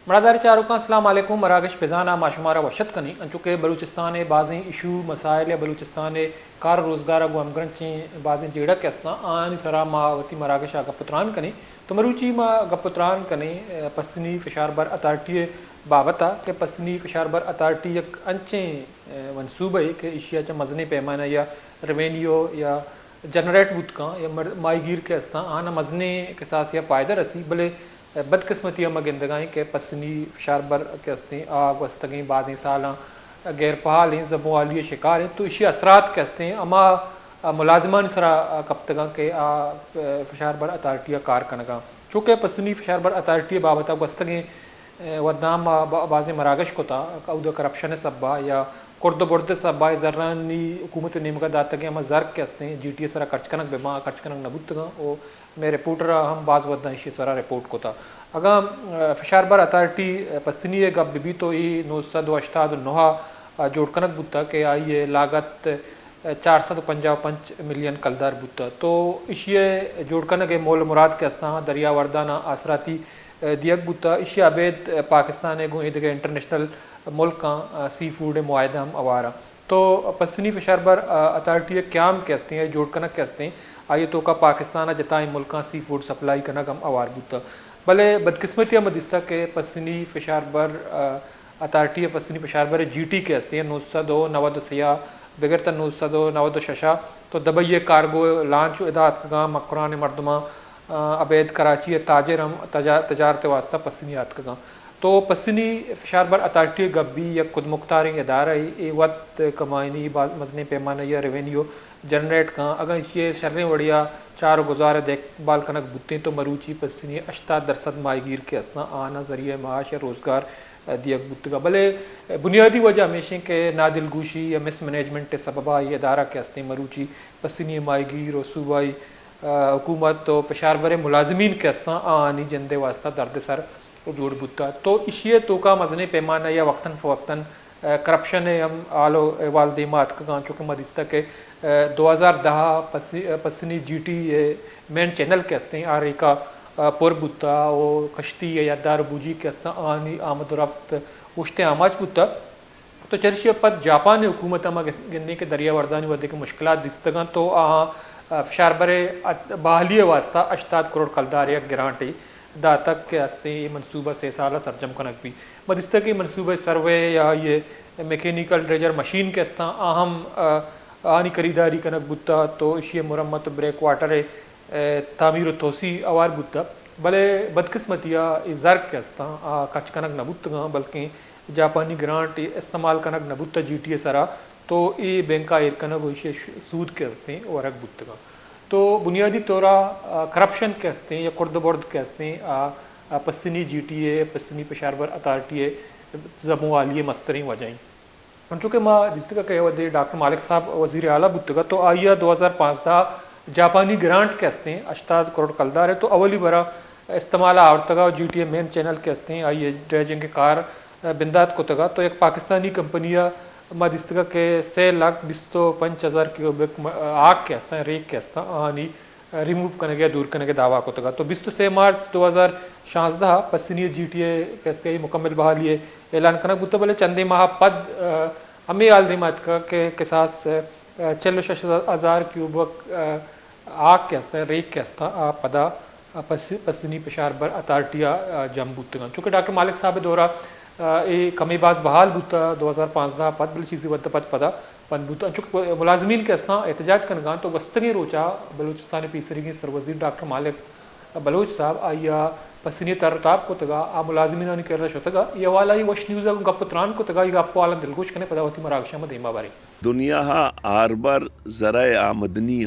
मरादार चारुका अस्सलाम वालेकुम मराकश पेजाना माशुमारा वशत कनी अंचुके बलूचिस्तान बाज़ी इशू मसाइल या बलूचिस्तान कार रोज़गार गो अमगरची बाज़ी जेड़क अस्ता आनी सरा मावती मराकश गपुत्रान कनी तो मरूची मा गपुत्रान कनी पसनी फिशारबर अथॉरिटी बाबता के पसनी फिशारबर अथॉरिटी एक अंचे मनसूबे के एशिया च मजनी पैमाना या रेवेन्यू या जनरेट बुतका या माईगीर के अस्ता आना मजने के साथ या पायदर रसी भले बदकिस्मती अमा गिंदगाई के पसनी शारबर के हस्ते आग वस्तगी बाजी साल गैर पहाल हैं जबों वाली शिकार हैं तो इसी असरात के हस्ते अमा मुलाजमान सरा कप्तगा के फशारबर अथॉरिटी कार कनगा चूँकि पसनी फशारबर अथॉरिटी बाबत वस्तगी वदाम बाज़ मरागश को था उद करप्शन सब्बा या कुर्द बुर्द सब्बा जर्रानी हुकूमत निमका दाता के अमा जर्क के हस्ते GTA सरा खर्च कनक बेमा खर्च कनक नबुतगा ओ मैं रिपोर्टर हम बाज़ वदा इसी सरा रिपोर्ट को था अगर फशारबर अथॉरिटी पसनी गब भी तो ये 989 जोड़ कनक बुता के आई लागत 455 मिलियन कलदार बुता तो इशिए जोड़ कनक मोल मुराद के अस्ता दरिया वर्दाना आसराती दियक बुता इशी अबेद पाकिस्तान गो इधर इंटरनेशनल मुल्क का सी फूड मुआहदा हम अवारा तो पसनी फशारबर अथॉरिटी क्याम के हस्ते हैं जोड़ कनक के हस्ते हैं आइए तो का पाकिस्तान जताई मुल्क सी फूड सप्लाई कना गम अवार बुता भले बदकिस्मती मदिस्ता के पसनी फशारबर अथॉरिटी पसनी फशारबर GT के हस्ते हैं 902 नवद सया बगैर 902 नवद शशा तो दबैये कार्गो लांच इदात का मकरान मरदमा अबैद कराची ताजर हम तजारत वास्ता पसनी आत का तो पसनी फशारबर अथॉरिटी गब्बी या खुद मुख्तार इदारा ए वत कमायनी मजने पैमाना या रेवेन्यू जनरेट का अगर ये शर्रें वड़िया चार गुजार देखभाल कनक बुतें तो मरूची पसनी 80% माहीगीर के असना आना जरिए माश या रोज़गार दियक बुतगा भले बुनियादी वजह हमेशा के नादिलगोशी या मिस मैनेजमेंट के सबबा ये अदारा के हस्ते मरूची पसनी माहीगीर और सूबाई हुकूमत तो पेशारबर मुलाजमीन के हस्ता आनी जंदे वास्ता दर्द सर जोड़ बुता तो इशिए तो का मजने पैमाना या वक्तन फ़वक्तन करप्शन है हम आलो वालदेमात का चूँकि मदिस्ता के 2010 पसनी GT मेन चैनल के हस्ते आ रही का पुर बुता वो कश्ती या दार बूजी के हस्ता आनी आमद रफ्त उश्ते आमाज बुता तो चर्चिया पद जापान हुकूमत अमा गिंदी के दरिया वर्दानी वर्दे के मुश्किल दिस्तगा तो फशारबर बहाली वास्ता 80 करोड़ कलदार या ग्रांटी दातक के हस्ते ये मनसूबा से साल सरजम कनक भी मदिस्ता के मनसूबे सर्वे या ये मैकेनिकल ड्रेजर मशीन के हस्ता अहम आनी खरीदारी कनक बुता तो इशी मुरम्मत ब्रेक वाटर तामीर तोसी अवार बुता भले बदकिस्मतिया जर्क के हस्ता खर्च कनक नबुतगा बल्कि जापानी ग्रांट इस्तेमाल कनक नबुता GTA सरा तो ये बैंका एर कनक इशे सूद के हस्ते और बुतगा तो बुनियादी तौरा करप्शन के हस्ते या कुर्द बुर्द के हस्ते पसनी GTA पसनी पेशारबर अथॉरिटी जबों वाली मस्तरी वजाई चूँकि माँ जिस तरह कहे वदे डॉक्टर मालिक साहब वज़ीर आला बुतगा तो आइया 2005 जापानी ग्रांट के हस्ते 80 करोड़ कलदार है तो अवली बरा इस्तेमाल आवतगा GTA मेन चैनल के हस्ते आइए ड्रेजिंग के कार बिंदात को तगा तो एक पाकिस्तानी कंपनिया मदिस्तगा के 6,25,000 क्यूबिक आग के हस्ता रेक के हस्ता आनी रिमूव करने गया दूर करने के दावा को तगा तो 26 मार्च 2016 पसनी GTA के हस्ते मुकम्मल बहाली ऐलान करना बुत बोले चंदे माह पद हमें आलदिमात का के साथ 46,000 क्यूबिक आग के हस्ता रेक के हस्ता पदा पसनी पेशारबर अथॉरिटी जमबुतगा चूँकि डॉक्टर मालिक साहब दौरा ये कमीबाज बहाल बुता 2015 पद बल चीज़ी वद पद पदा पद बुता चूँकि मुलाजमीन के हस्ता एहतजाज कनगा तो वस्तगी रोचा बलूचिस्तान पीसरी सरवजीर डॉक्टर मालिक बलोच साहब आइया पसनी तरताब को तगा आ मुलाजमीन कर रहा शतगा ये वाला ही वश न्यूज़ गप्पत्रान को तगा ये गप्पो वाला दिलगोश कने पदा होती मरागशा में देमा बारे दुनिया आरबर ज़राए आमदनी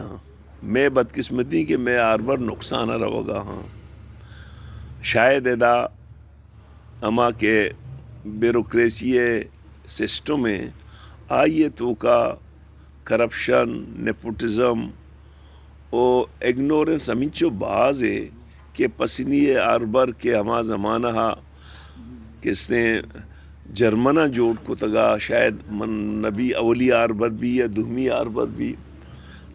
मैं बदकिस्मती के मैं आरबर नुकसान रहोगा हाँ शायद एदा अमा के ब्यूरोक्रेसी सिस्टम में आइए तो का करप्शन नेपोटिज़म और इग्नोरेंस अमिचो बाज है कि पसनी आरबर के हमा ज़माना किसने जर्मना जोड़ को तगा शायद मन नबी अवली आरबर भी या दुहमी आरबर भी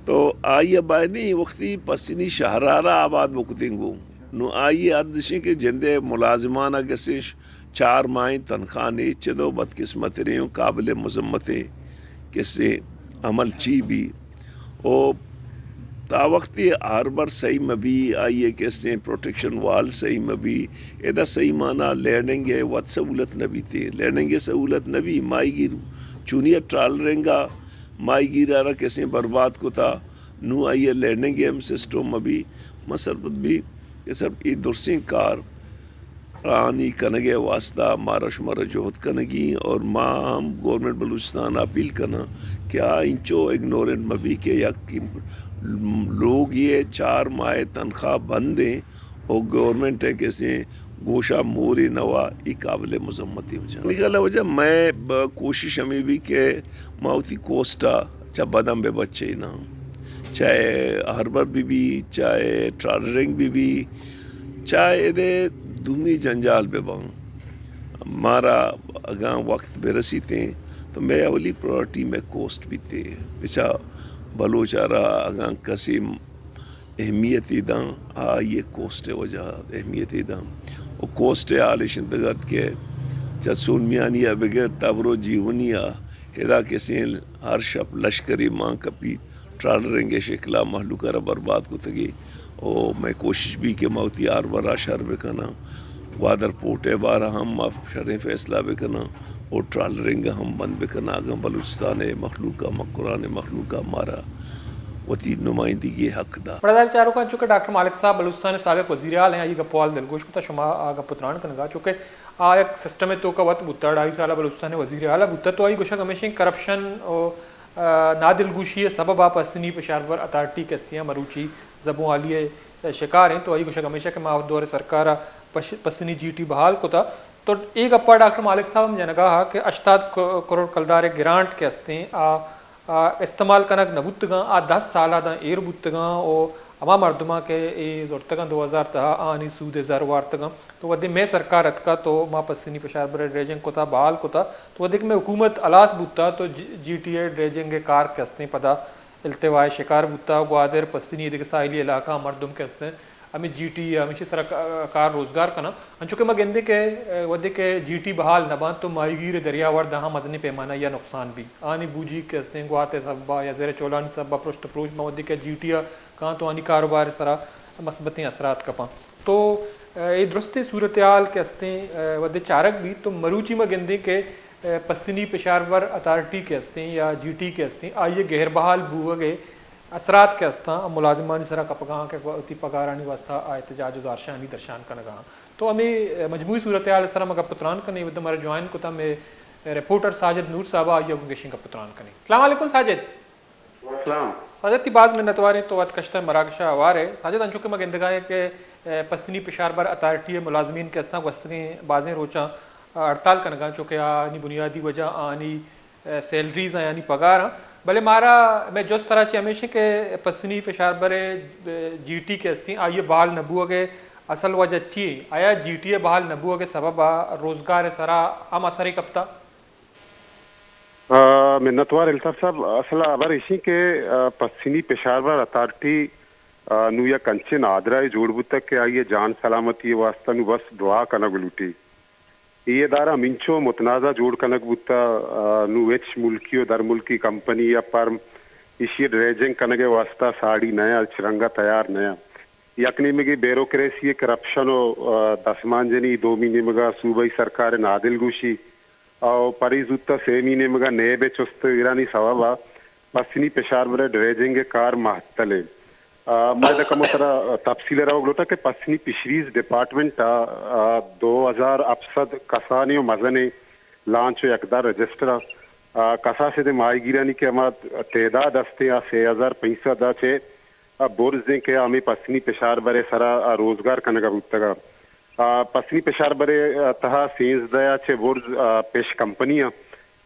तो आइए बायनी वक्ती पसनी शहरारा आबाद बकुतिंगो नो आइए आदशी के जंदे मुलाजिमाना गसिश 4 माह तनख्वाह ने चदो बदकिस्मत रही काबिल मजम्मत किससे अमल ची भी ओ तावक्ती हार्बर सही मबी आइए कैसे प्रोटेक्शन वाल सही मबी एदा सही माना लैंडिंगे वत सहूलत नबी थे लैंडिंगे सहूलत नबी माईगिर चूनिया ट्राल रेंगा माईगिर आरा कैसे बर्बाद को था नू आइए लैंडिंगे हम सिस्टम मबी मसरबत भी ये सब ये दुर्सिंग कार रानी कनगे वास्ता मारा शुमारा जोहद कनगी और माँ हम गवर्नमेंट बलूचिस्तान अपील करना क्या इंचो इग्नोरेंट मबी के या लोग ये 4 माह तनख्वाह बंद दें और गवर्नमेंट है कैसे गोशा मोरी नवा ई काबिल मजम्मती हो जाए निकला वजह मैं कोशिश हमें भी के माउथी कोस्टा चाहे बदम बे बच्चे ना चाहे हार्बर भी चाहे ट्रालरिंग भी चाहे दे धूमी जंजाल पे बंग हमारा अगर वक्त बेरसी थे तो मैं अवली प्रायोरिटी में कोस्ट भी थे बेचा बलोचारा अगर कसीम अहमियत दा आ ये कोस्ट वजह अहमियत दा और कोस्ट आल शिंदगत के चसून मियानिया बगैर तबरो जीवनिया हिदा के सेल हर शप लश्करी माँ कपी ट्रालरेंगे शिकला महलूकारा बर्बाद को तगी और मैं कोशिश भी कि मौती आर वरा शर बेकना वादर पोटे बारा हम शर फैसला बेकना और ट्रालरिंग हम बंद बेकना आगम बलूचिस्तान मखलूका मकुरान मखलूका मारा वती नुमाइंदगी हक दा प्रधान चारों का चूँकि डॉक्टर मालिक साहब बलूचिस्तान साबिक वज़ीर आल हैं ये गप्पवाल दिलगोश को शुमा आगा पुत्रान कनगा चूँकि आ एक सिस्टम है तो का वत बुत्ता 2.5 साल बलूचिस्तान वज़ीर आला बुत्ता तो आई गोशा हमेशा करप्शन और नादिलगोशी सबब आप असनी पेशावर अथॉरिटी कस्तियाँ मरूची जबों आलिए शिकार हैं तो आई गोशा हमेशा के माव दौरे सरकार पसनी GT बहाल को था तो एक अप्पा डॉक्टर मालिक साहब हम जनगा कि 8 करोड़ कलदार ग्रांट के हस्ते इस्तेमाल कनक नबुतगा आ 10 साल एर बुतगा और अमा मरदमा के ए जोरतगा 2000 तहा आनी सूद ज़रवार तगा तो वदे में सरकार अतका तो माँ पसनी पेशार बर ड्रेजिंग को था बहाल को था तो वदे में हुकूमत अलास बुता तो GTA ड्रेजिंग कार के हस्ते पदा इल्तवाय शिकार बुता ग्वादर पसनी दिख साहिली इलाका मरदम के हस्ते हमें GT हमेशा सरकार रोजगार कना अंचुके मैं गेंदे के वदे के GT बहाल नबा तो माहीगीर दरियावर दहा मजनी पैमाना या नुकसान भी आनी बूझी के हस्ते गुआते सब्बा या ज़ेर चोलानी सब्बा पृष्ठ प्रोज में वदे के GT कहाँ तो आनी कारोबार सरा मस्बती असरात कपा तो ये दुरुस्ती सूरत हाल के हस्ते वदे चारक भी तो मरूची में गेंदे के पसनी पेशावर अथॉरिटी के हस्ते या GT के हस्ते आइए गहर बहाल बुए असरात के हस्ता मुलाजिमानी सरा कपगा के पगारानी वास्ता एहतजाज ज़ारशानी दर्शान का नगा तो हमें मजमूई सूरत हाल सरा मगा पुत्रान कने वद हमारे ज्वाइन को था मैं रिपोर्टर साजिद नूर साहब आइए गेशिंग का पुत्रान कने अस्सलाम वालेकुम साजिद साजिद की बाज में नतवारे तो वत कश्तर मराकशा आवार है साजिद अंचु के मगंदगा है कि पसनी पेशावर अथॉरिटी मुलाजमीन के हस्ता वस्तने बाजें रोचा हड़ताल का नगा चूँकि आनी बुनियादी वजह आनी सैलरीज यानी पगार भले मारा मैं जिस तरह से हमेशा के पसनी पेशार बरे GT के हस्ती आइए बहाल नबुआ के असल वजह अच्छी आया GT बहाल नबुआ के सबब रोजगार सरा हम असर कप्ता मिन्नतवार इल्ताफ साहब असल अबर इसी के पसनी पेशावर अथॉरिटी नु या कंचे नादरा जोड़बू तक के आइए जान सलामती वास्ता नु बस दुआ कनक लूटी ये दारा मिंचो मुतनाज़ा जोड़ कनक बुत्ता नुवेच मुल्की और दर मुल्की कंपनी या फर्म इसी ड्रेजिंग कनगे वास्ता साड़ी नया चिरंगा तैयार नया यकनी में ब्यूरोक्रेसी करप्शन और दसमान जनी 2 महीने में सूबाई सरकार नादिल गुशी और परिजुत्ता 6 महीने में नए बेचुस्त ईरानी सवाबा पसनी पेशार बरे ड्रेजिंग कार महत्तले मैं कमोतरा तफसील रावगलोता के पसनी फिशरीज डिपार्टमेंट 2000 अफसद कसानी और मजने लांच यकदार रजिस्टर कसा से माहीगिरानी के हमार तेदाद हस्ते 6500 चे बोर्ज दें के हमें पसनी पेशार बरे सरा रोजगार कनगा बुतगा पसनी पेशार बरे तहा सेंस दया चे बोर्ज पेश कंपनियां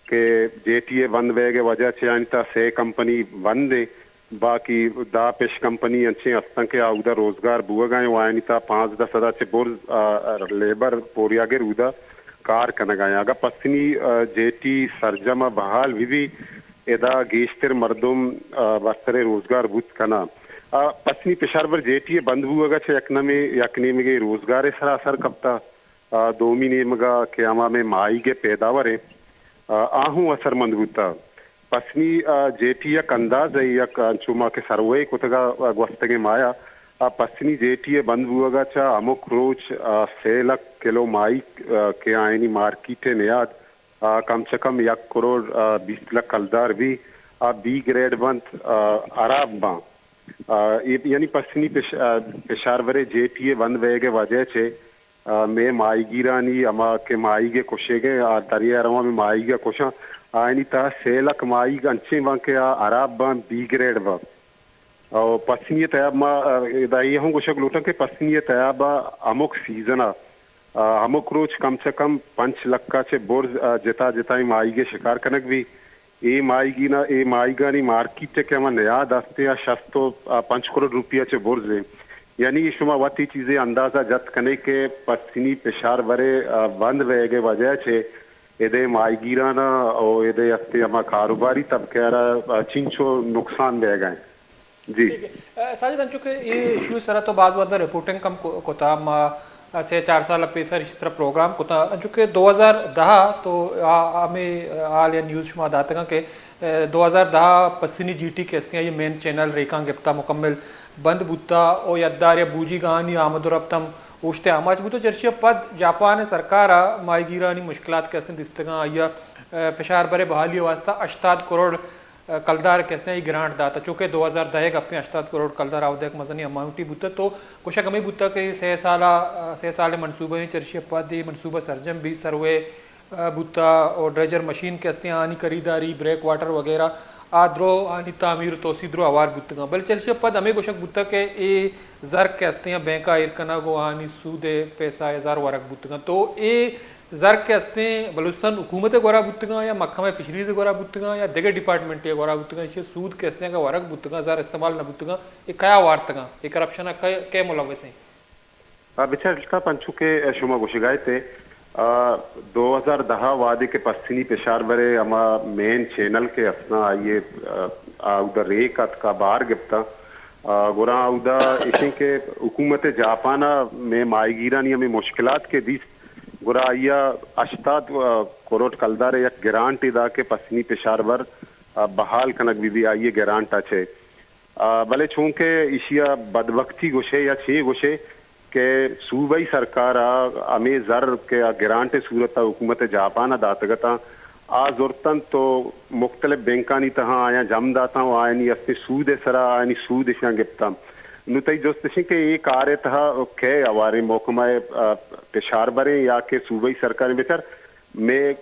के JTA बंद वेगे वजह चे अनिता से कंपनी बंद दे बाकी दा पेश कंपनी अच्छे अस्तंके उदा रोजगार बुआ वायनिता 5-10 हज़ार चे बोर लेबर पोरियागे उदा कार कनगाए अगर पसनी JT सरजमा बहाल भी एदा गेश्तर मर्दुम बस्तरे रोजगार बुत कना पसनी पेशार पर JTA बंद बुआ छे यकने में रोजगार सरा असर कपता दोमीने मगा के आमा में माई के पैदावार आहू असरमंद होता पसनी जेठिया कंदाज है या चुमा के सरवे कुतगा gwastage माया पसनी जेठिया बंद हुआ चा अमुक रोज 6 लाख किलो माई के आयनी मार्केट नियाद कम से कम 1 करोड़ 20 लाख कलदार भी बी ग्रेड बंद अराब बा यानी पसनी पेशार वरे जेठिए बंद वेगे वजह से मैं माई गिरानी अमा के माई के कुशेगे दरिया रमा में माई के कुशा आयनी ता 6 लाख माई अंचे वहाँ के अराब बा बी ग्रेड बा और पसनी तयाब मा दाई हूँ कुशक लूटा के पसनी तयाब अमुक सीजन अमुक रोज कम से कम 5 लाख का से बोर्ज जिता जिताई माई के शिकार कनक भी ए माई गानी मार्केट के हम नया दस्ते या शस्तो 5 करोड़ रुपया से बोर्ज ले यानी शुमा वाती चीजें अंदाजा जत कने के पसनी पेशार वरे बंद वेगे वजह से इधे माई गिराना और इधे अस्ते हमारा कारोबारी तब कह रहा चिंचो नुकसान बह गए जी साजिद अंचुके ये इशू सरा तो बाज वादा रिपोर्टिंग कम कोता मा से 4 साल पेसर इस प्रोग्राम कोता अंचुके 2010 तो हमें आल या न्यूज़ शुमा दातगा के 2010 पसनी जीटी के अस्ते ये मेन चैनल रेखा गिफ्ता मुकम्मल बंद बुत्ता ओ यद्दार या बूजी गानी आमदुरफ्तम उश्ते आमाज बुतो चर्चिया पद जापान सरकार माईगीरानी मुश्किलात कैसे दिस्तगा या पेशार बरे बहाली वास्ता 88 करोड़ कलदार कैसे ही ग्रांट दाता चूँकि 2010 अपने 88 करोड़ कलदार आवदेक मजनी अमाउंटी बुत्ता तो कुछ कमी बुत्ता के 6 साल मनसूबे चर्चिया पद मनसूबा सरजम भी सर्वे बुत्ता और ड्रेजर मशीन कैसे आनी खरीदारी ब्रेक वाटर वगैरह आद्रो आनी तामीर तोसीद्रो आवार बुत्तगा बल चर्चिया पद हमें कुशक बुत्ता के ए जर कैसे हैं बैंका इरकना गो आनी सूदे पैसा हजार वरक बुत्तगा तो ए जर कैसे बलुस्तान हुकूमत गोरा बुत्तगा या मक्का फिशरीज गोरा बुत्तगा या दिगे डिपार्टमेंट गोरा बुत्तगा ये सूद कैसे का वरक बुत्तगा जर इस्तेमाल न बुत्तगा ये क्या वार्तगा ये करप्शन कै मुलवस हैं बिचार पंचू के शुमा गुशगाए थे 2010 वादे के पश्चिमी पेशार बरे अमा मेन चैनल के असना आइए उधर रेकत का बार गिफ्ता गोरा उधर इसी के हुकूमत जापाना में माईगीरानी में मुश्किलात के दिस गोरा आइया 88 करोड़ कलदार या ग्रांट इदा के पश्चिमी पेशार बर बहाल कनक भी आइए ग्रांट अच्छे भले चूंकि इशिया बदबख्ती गुशे या छे गुशे के सूबाई सरकार हमें जर के ग्रांट सूरत हुकूमत जापान दातगता आजुर्तन तो मुख्तलिफ बैंकानी तहाँ आया जम दाता आयनी अस्ते सूद सरा आयनी सूद इशा गिफ्ता नुतई जोस्तिशी के एक कार्य तहा खे हमारे मोकमाए पेशार बरे या के सूबाई सरकार बेचार में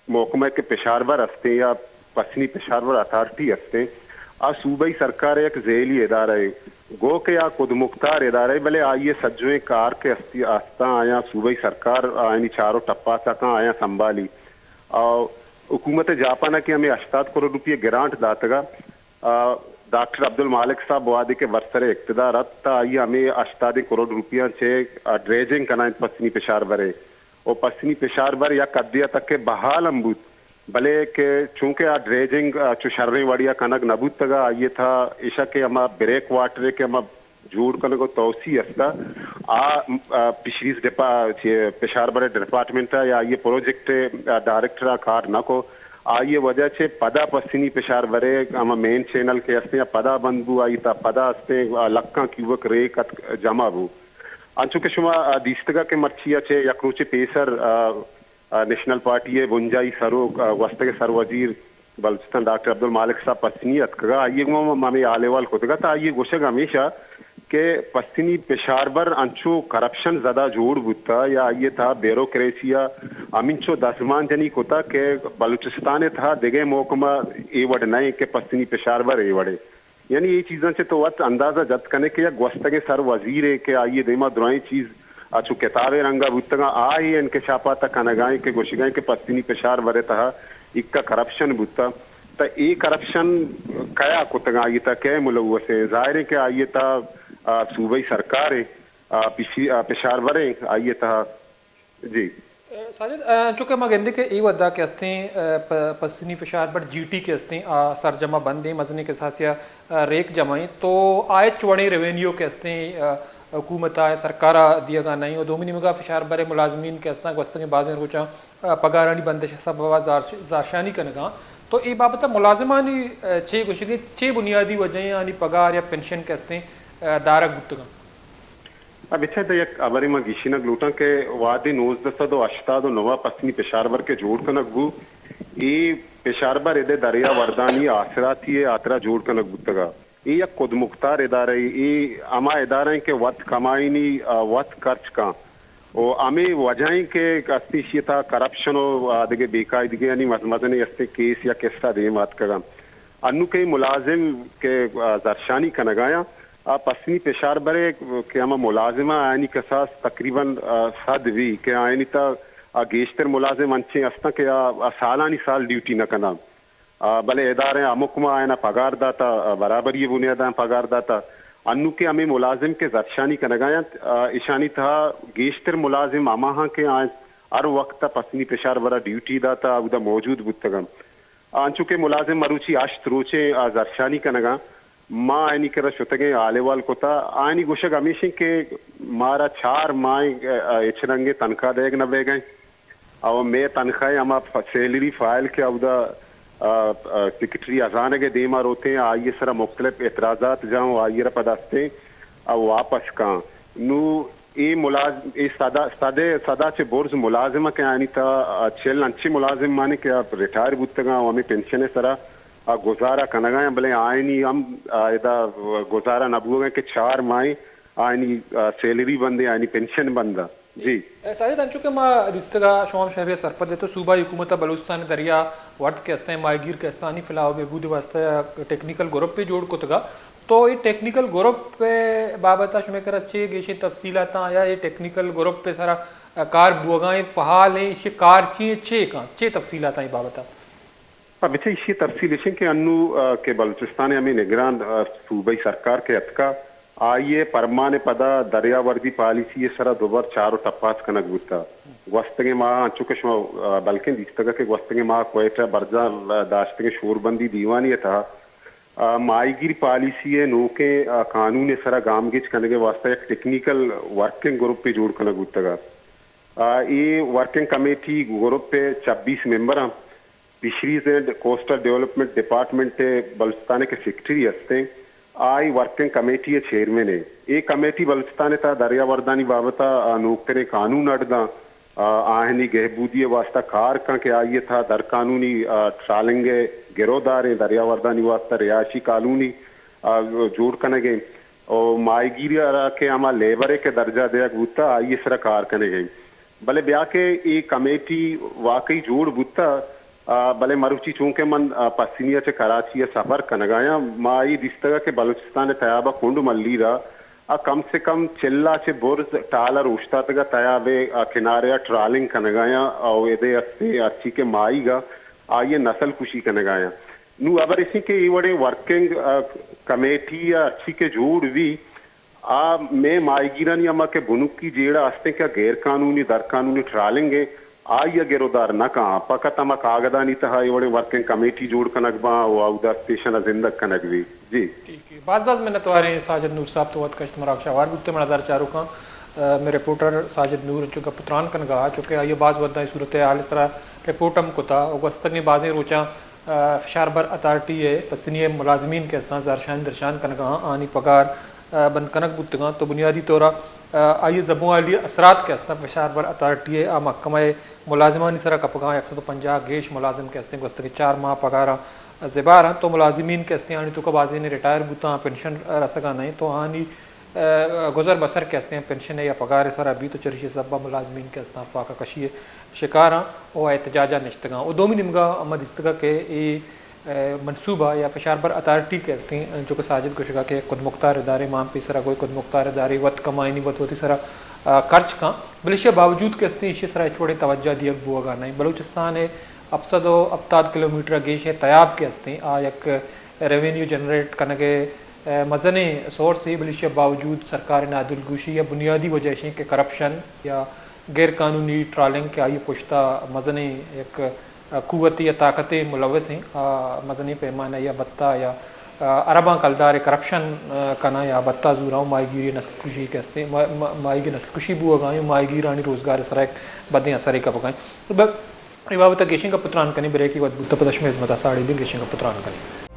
मोकमाए के पेशार बर अस्ते या पश्चिमी पेशार बर अथॉरिटी अस्ते सूबाई सरकार एक झेली इदारा है गो के या खुद मुख्तार इदारे भले आइए सज्जुए कार के अस्ती आस्ता आया सूबाई सरकार आयनी चारों टप्पा तक आया संभाली और हुकूमत जापाना की हमें 88 करोड़ रुपये ग्रांट दातगा डॉक्टर अब्दुल मालिक साहब वादे के वर्सरे इक्तदार आइए हमें 88 करोड़ रुपया से ड्रेजिंग करना पश्चिमी पेशार बरे और पश्चिमी पेशार बर या कद्दिया तक के बहाल अम्बूत भले के चूंकि ड्रेजिंग चुशर्रे वड़िया कनक नबूत तगा ये था ईशा के हम ब्रेक वाटर के हम जोड़ कनक को तोसी अस्ता फिशरीज पेशार बड़े डिपार्टमेंट या ये प्रोजेक्ट डायरेक्टर कार न को ये वजह से पदा पश्चिमी पेशार बरे हम मेन चैनल के अस्ते या पदा बंदबू आई था पदा अस्ते लक्का क्यूबक रे कत जमा बू अंचुके शुमा दिस्तगा के मर्चिया छे यक्रूचे पेसर नेशनल पार्टी है बुंजाई सरो वस्ते के सर वजीर बलुचिस्तान डॉक्टर अब्दुल मालिक साहब पश्चिमी अतकगा आइए मामे आलेवाल खुदगा था आइए गोशग हमेशा के पश्चिमी पेशार बर अंचो करप्शन ज्यादा जोड़ बुता या आइए था ब्यूरोक्रेसिया अमिंचो दसमान जनी कोता के बलुचिस्तान था दिगे मोकमा एवड नए के पश्चिमी पेशार बर एवड़े यानी ये चीज़ों से तो वत अंदाजा जत करने के या गोश्त के सर वजीर है के आइए देमा दुराई चीज़ अच्छु किताबे रंगा बुतगा आई इनके छापा तक कनगाई के गोशिगाई के पश्चिमी पेशार बरे तहा इक्का करप्शन बुता तो ये करप्शन कया कुतगा आइए था क्या मुलव से जाहिर है कि आइए था सूबाई सरकार है पेशार बरे आइए था जी साजिद चूँकि मगेंदे के ई वदा के अस्ते पश्चिमी पेशार पर जीटी के अस्ते सरजमा बंदे मजने के साथ रेक जमाई तो आय चुवणी रेवेन्यू के अस्ते हुकूमत सरकार दिएगा नहीं और दोमिनी मगा फिशार बरे मुलाजमीन के अस्ता वस्तंग बाज़ रोचा पगारानी बंदिश सब जारशानी कनगा तो ये बाबत मुलाजमानी छे गुशगे छे बुनियादी वजह यानी पगार या पेंशन के अस्ते दारक गुप्तगा अब इच्छा तो एक अबरी में गिशिना ग्लूटा के वादी 1989 पश्चिमी पेशावर के जोड़ कनक गु ये पेशावर इधे दरिया वर्दानी आसरा थी आतरा जोड़ कनक गुप्तगा ये एक खुद मुख्तार इदारे ये अमा इदारे के वत कमाईनी वत खर्च का और हमें वजह के अस्तिशियता करप्शन और आदि बेकायदगी यानी मजमजने अस्ते केस या किस्सा दे मात का अन्नु के मुलाजिम के जरशानी का नगाया पश्चिमी पेशार बरे के हम मुलाजिमा आयनी कसास तकरीबन सदवी के आयनी ता गेश्तर मुलाजिम अंचे अस्ता के सालानी साल ड्यूटी न कना भले इदारे अमुकमा आयना पगार दाता बराबर ये बुनियादा पगार दाता अन्नु के हमें मुलाजिम के जरशानी का नगाया ईशानी था गेश्तर मुलाजिम अमाहा के आज हर वक्त पश्चिमी पेशार बरा ड्यूटी दाता उदा मौजूद बुतगम आंचू के मुलाजिम मरुची आश्त रोचे जरशानी का नगा माँ आयनी कर शुतगे आलेवाल कोता आयनी गुशक हमेशा के मारा 4 माह इचरंगे तनख्वाह देग न बे गए और मैं तनख्वाह हम सैलरी फाइल के अवदा सेक्रेटरी अजान के देमा रोते हैं आइए सरा मुख्तलिफ एतराज़ात जाऊँ आइए पदास्ते और वापस का नू ये मुलाज ये सदा चे बोर्ज मुलाजिमा के आनी था चल अच्छे मुलाजिम माने के आप रिटायर बुतगा हमें पेंशन सरा गुजारा कनगा भले आयनी हम इदा गुजारा नबुआ के 4 माह आयनी सैलरी बंदे आयनी पेंशन बंदा जी साजिद अंचुके मा रिश्तेगा शोम शहर सरपद तो सूबा हुकूमत बलूचिस्तान दरिया वर्द के अस्ते मायगीर के अस्तानी फिलहाल बेबूद वास्ते टेक्निकल ग्रुप पे जोड़ को तगा तो ये टेक्निकल ग्रुप पे बाबत शुमे कर अच्छे गेशे तफसीलात या ये टेक्निकल ग्रुप पे सारा कार बुगाएं फहाल है इसे कार ची छे का छे तफसीलात आई बाबत अब अच्छा इसी तफसील इसे के अन्नु के बलूचिस्तान हमें निगरान सूबाई सरकार के अतका आइए परमाने पदा दरिया वर्दी पॉलिसी ये सरा दोबार 4 टप्पास कनक गुत्ता वस्तगे माह चुकश बल्कि दिस्तगा के वस्तगे माह कोयटा बर्जा दाश्तगे शोरबंदी दीवानी था माईगिर पॉलिसी है नो के कानून सरा गामगिच करने के वास्ते एक टेक्निकल वर्किंग ग्रुप पे जोड़ कनक गुत्तगा ये वर्किंग कमेटी ग्रुप पे 26 member fisheries and coastal development department Balochistan के सेक्रेटरी हस्ते आई वर्किंग कमेटी चेयरमैन है ये कमेटी बलूचिस्तान था दरिया वर्दानी बाबता नौकरे कानून अड़गा आहनी गहबूदी वास्ता कार का के आइए था दर कानूनी ट्रालेंगे गिरोदार दरिया वर्दानी वास्ता रियाशी कानूनी जोड़ कने गए और माईगिरी के हमारा लेबर के दर्जा दिया गुत्ता आइए सरा कार कने गए भले ब्याह के ये कमेटी वाकई जोड़ बुत्ता भले मरुची चूंकि मन पसीनिया चे कराची सफर कनगाया माई दिस्तगा के बलूचिस्तान तयाबा कुंड मल्लीरा कम से कम चिल्ला चे बुर्ज टालर उश्ता तगा तयाबे किनारे ट्रालिंग कनगाया और ये अस्ते अच्छी के माईगा आइए नस्ल कुशी कनगाया नू अबर इसी के इवड़े वर्किंग कमेटी या अच्छी के जोड़ भी मैं माईगिरन या के बुनुक की जेड़ा अस्ते क्या गैर कानूनी दर कानूनी ट्रालिंगे आइए गिरोदार न कहा पकत हम कागदा नहीं था ये वर्किंग कमेटी जोड़ कनक बा वाउदा स्टेशन जिंदक कनक भी जी ठीक है बाज में नतवारे साजिद नूर साहब तो वत कश्त मराक शवार गुत्ते मनादार चारों का मेरे रिपोर्टर साजिद नूर चुका पुत्रान कनगा चुके आइए बाज वदा सूरत हाल इस तरह रिपोर्टम कोता वस्तंगे बाजें रोचा फिशारबर अथॉरिटी है पस्तिनी मुलाजमीन के अस्ता जारशान दरशान कनगा आनी पगार बंद कनक बुतगा तो बुनियादी तौर आइए जबों वाली असरात के अस्ता फिशारबर अथॉरिटी है महकमा मुलाजमानी सरा कपगा 150 गेश मुलाजिम के अस्ते गुस्त के 4 माह पगार ज़बार तो मुलाजमीन के अस्ते आनी तो कबाजी ने रिटायर बुता पेंशन रसगा नहीं तो आनी गुजर बसर के अस्ते पेंशन है या पगार सरा भी तो चरिश सबा मुलाजमीन के अस्ता फाका कशी शिकार और एहतजाजा निश्तगा और दोमी निमगा अमद इस्तगा के मनसूबा या फिशारबर अथॉरिटी के अस्ते जो कि साजिद कुशगा के खुद मुख्तार इदारे माम पे सरा कोई खुद मुख्तार इदारे वत कमाईनी वत होती सरा खर्च का बलिशिया बावजूद के अस्ते इसे सरा छोड़े तवज्जा दिया बुआगा नहीं बलूचिस्तान है अपसदो अबताद किलोमीटर गेश है तयाब के अस्ते एक रेवेन्यू जनरेट करने के मजने सोर्स ही बलिशिया बावजूद सरकार नादिलगोशी या बुनियादी वजह से कि करप्शन या गैर कानूनी ट्रालिंग के आइए पुश्ता मजने एक कुव्वती या ताकतें मुलवस हैं मजनी पैमाना या बत्ता या अरबा कलदार करप्शन कना या बत्ता जूराऊं माहीगीरी नस्ल कुशी कहते माहीगी नस्ल कुशी बू अगायूं माहीगीर आणि रोजगार सराक बदें असर का पकाएं तो बाबत गेशिंग का पुत्रान कनी ब्रेक की बुत्त पदश में मता साड़ी भी गेशिंग का पुत्रान कनी